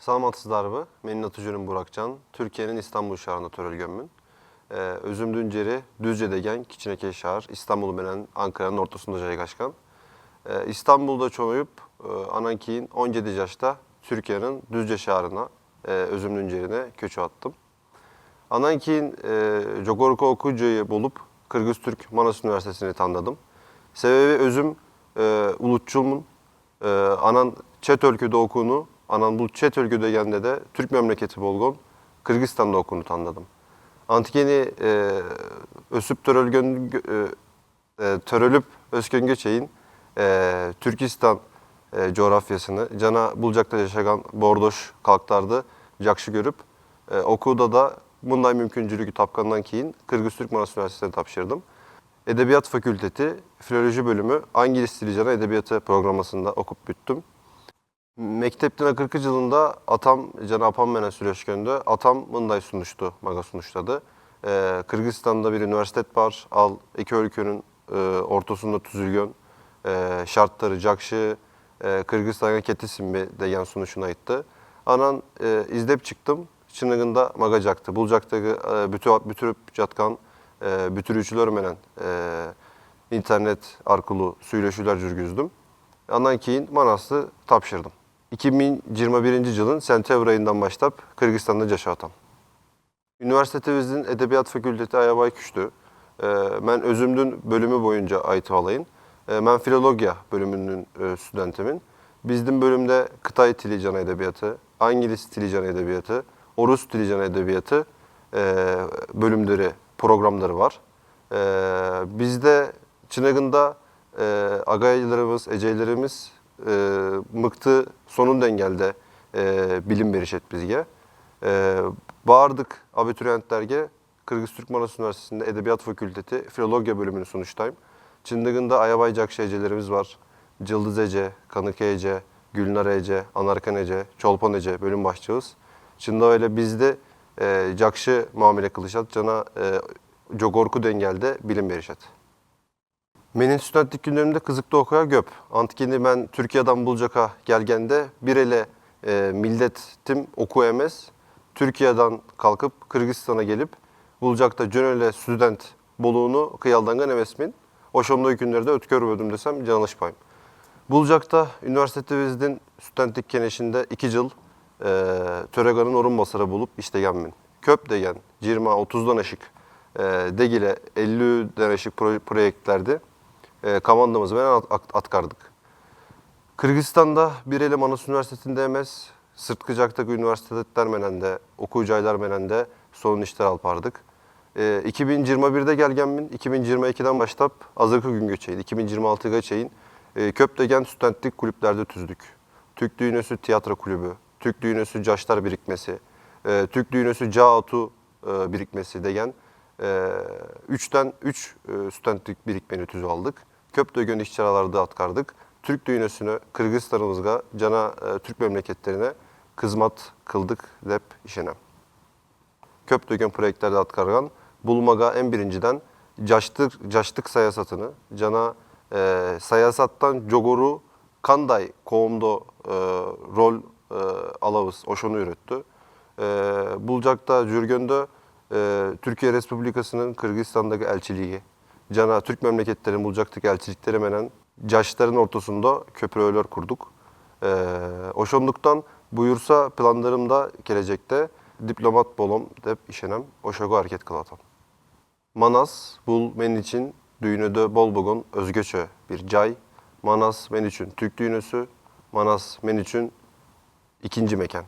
Sağmatsızlarvı, menin atıcının Burakcan, Türkiye'nin İstanbul şehrinde törölgönmün. Özüm dünceri Düzce degen Kiçineke şehir, İstanbul menen Ankara'nın ortasında jaygaşkan. İstanbul'da çoğuyup anan keyin 17 yaşta Türkiye'nin Düzce şehrine, özüm düncerine köçü attım. Anan keyin Jogorku okuyucuyu bulup Kırgız Türk Manas Üniversitesi'ni tanıdım. Sebebi özüm ulutçulmun, anan çet ülkede okuunu, anan bu çet ülkede geldiğinde de Türk memleketi bolgon, Kırgızistan'da okuunu tanıdım. Antikeni ösüp törölüp özkön geçeyin Türkistan coğrafyasını cana bulcakta yaşayan bordoş kalktardı jakşı görüp okuda da bunday mümküncülüğü tapkandan keyin Kırgız Türk Manas Üniversitesi'ne tapşırdım. Edebiyat Fakülteti Filoloji bölümü İngiliz dili cana edebiyatı programmasında okup büttüm. Mektepten 40 yılında atam cana apam menen süreçkönde atam mınday sunuştu, maga sunuşladı. Kırgızistan'da bir üniversitet var, al iki ülkenin ortasında tüzülgön şartları jakşı Kırgızistan'a ketisimbi degen sunuşuna ayıttı. Anan izlep çıktım, çınıgında maga jaktı. Bulcaktaki bütürüp jatkan bütürücüler menen internet arkalı söyleşiler жүрgüzdüm. Ondan keyin Manas'ı tapşırdım. 2021 yılın sentyabr ayından başlayıp Kırgızistan'da yaşatam. Üniversitemizin Edebiyat Fakülteti ayabay küçtü. Ben özümdün bölümü boyunca ayıtı alayın. Ben filologiya bölümünün studentimin. Bizim bölümde Kıtay dili cana edebiyatı, İngiliz dili cana edebiyatı, Rus dili cana edebiyatı bölümleri, programları var. Bizde Çınagında agaylarımız, eceylerimiz mıktı sonun dengelde bilim verişet bizge. Bağırdık abituriyentlerge Kırgız Türk Manas Üniversitesi'nde Edebiyat Fakülteti Filologiya bölümünü sunuştayım. Çındıgında ayabay jakşı ecelerimiz var. Cıldız Ece, Kanıke Ece, Gülnar Ece, Anarkan Ece, Çolpan Ece bölüm başçağız. Çında öyle bizde jakşı muamele kılışat, cana jogorku dengelde bilim verişet. Menin studentlik günlerimde Kızık'ta okuya göp. Antikeni ben Türkiye'den bulcaka gelgende bir ele milletim oku emez. Türkiye'den kalkıp Kırgızistan'a gelip bulcakta cönöle student boluğunu kıyaldangan emesmin. O şomda günlerde ötkör böldüm desem canışpayım. Bulcakta üniversitemizin studentlik keneşinde 2 yıl töreganın orun basarı bulup iştegenmin. Köp degen 20-30'dan aşık degile 50'den aşık projeklerde komandamızı ben atkardık. Kırgızistan'da bir ele Manas Üniversitesi'nde emez, sırtkıcaktaki üniversiteler menende, okuyucaylar menende sorun işler alpardık. 2021'de gelgenmin, 2022'den başlayıp azırkı gün göçeyin, 2026'ga geçeyin köpdegen studentlik kulüplerde tüzdük. Türk Düğünösü Tiyatro Kulübü, Türk Düğünösü Caşlar Birikmesi, Türk Düğünösü Caatu birikmesi degen 3'ten 3 studentlik birikmeni tüzü aldık. Köpdögön işçilerinde atkardık. Türk düğünüsünü Kırgızistan'ımızga, cana Türk memleketlerine kızmat kıldık dep işenem. Köpdögön projelerde atkargan, bulmaga en birinciden caştık sayasatını, cana sayasattan jogoru kanday kovumda rol alavız, oşonu üretti. Bulcakta Jürgön'de Türkiye Respublikası'nın Kırgızistan'daki elçiliği, cana Türk memleketlerinin Bulcak'taki elçilikleri menen caşların ortasında köprüler kurduk. Oşonluktan buyursa planlarımda gelecekte diplomat bolom dep işenem, oşogu hareket kılatam. Manas, bul men için düğünöde bol bogon özgöçö bir cay. Manas men için Türk düğünösü, Manas men için ikinci mekan.